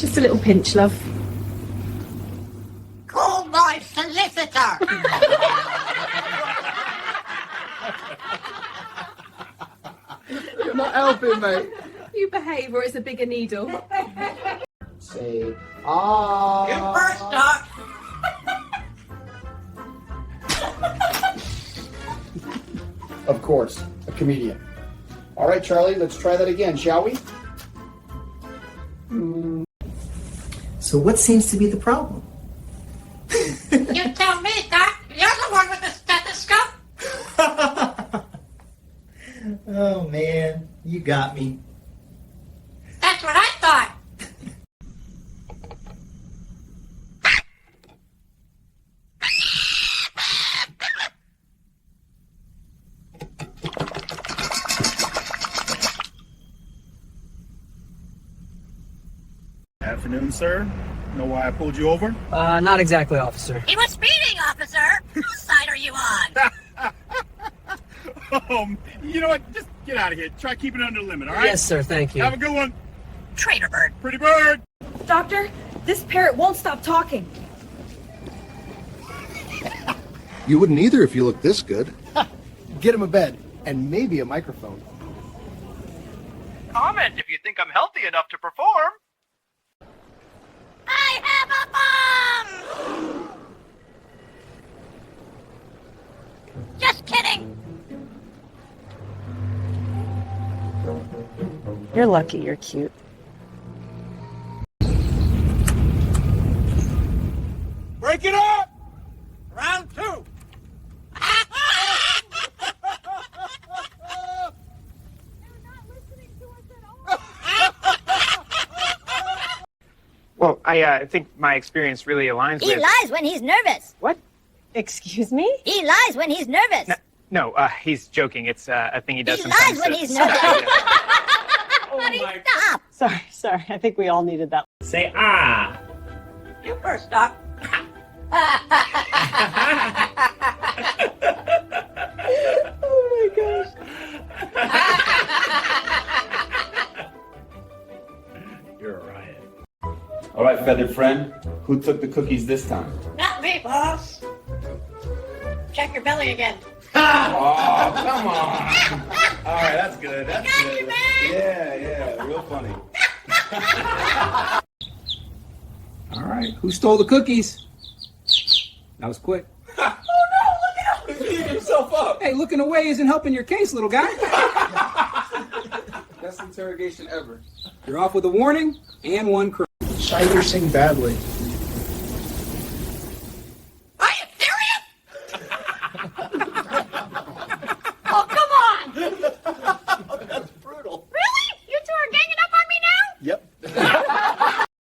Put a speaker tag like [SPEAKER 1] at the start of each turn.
[SPEAKER 1] Just a little pinch, love.
[SPEAKER 2] Call my solicitor!
[SPEAKER 3] You're not helping, mate.
[SPEAKER 1] You behave or it's a bigger needle.
[SPEAKER 3] Say, ah.
[SPEAKER 2] You first, Doc!
[SPEAKER 3] Of course, a comedian. All right, Charlie, let's try that again, shall we?
[SPEAKER 4] So what seems to be the problem?
[SPEAKER 2] You tell me, Doc. You're the one with the stethoscope.
[SPEAKER 4] Oh man, you got me.
[SPEAKER 2] That's what I thought.
[SPEAKER 5] Afternoon, sir. Know why I pulled you over?
[SPEAKER 6] Not exactly, officer.
[SPEAKER 2] He was speeding, officer. Whose side are you on?
[SPEAKER 5] You know what? Just get out of here. Try keeping it under limit, all right?
[SPEAKER 6] Yes, sir, thank you.
[SPEAKER 5] Have a good one.
[SPEAKER 2] Traitor bird.
[SPEAKER 5] Pretty bird.
[SPEAKER 1] Doctor, this parrot won't stop talking.
[SPEAKER 7] You wouldn't either if you looked this good.
[SPEAKER 3] Get him a bed and maybe a microphone.
[SPEAKER 8] Comment if you think I'm healthy enough to perform.
[SPEAKER 2] I have a bomb! Just kidding.
[SPEAKER 1] You're lucky you're cute.
[SPEAKER 5] Break it up!
[SPEAKER 2] Round two.
[SPEAKER 8] Well, I think my experience really aligns
[SPEAKER 2] He
[SPEAKER 8] with...
[SPEAKER 2] lies when he's nervous.
[SPEAKER 8] What?
[SPEAKER 1] Excuse me?
[SPEAKER 2] He lies when he's nervous.
[SPEAKER 8] No, he's joking. It's a thing he does
[SPEAKER 2] He
[SPEAKER 8] sometimes.
[SPEAKER 2] lies when he's nervous.
[SPEAKER 8] Oh my...
[SPEAKER 2] Stop.
[SPEAKER 1] Sorry. I think we all needed that.
[SPEAKER 6] Say ah.
[SPEAKER 2] You first, Doc.
[SPEAKER 1] Oh my gosh.
[SPEAKER 5] You're a riot. All right, feathered friend. Who took the cookies this time?
[SPEAKER 2] Not me, boss. Check your belly again.
[SPEAKER 5] Oh, come on. All right, that's good. That's
[SPEAKER 2] Got
[SPEAKER 5] good.
[SPEAKER 2] you, man.
[SPEAKER 5] Yeah, real funny.
[SPEAKER 9] All right, who stole the cookies? That was quick.
[SPEAKER 3] Oh no, look at him! He's beating himself up.
[SPEAKER 9] Hey, looking away isn't helping your case, little guy.
[SPEAKER 3] Best interrogation ever.
[SPEAKER 9] You're off with a warning and one crook.
[SPEAKER 3] Shiner sing badly.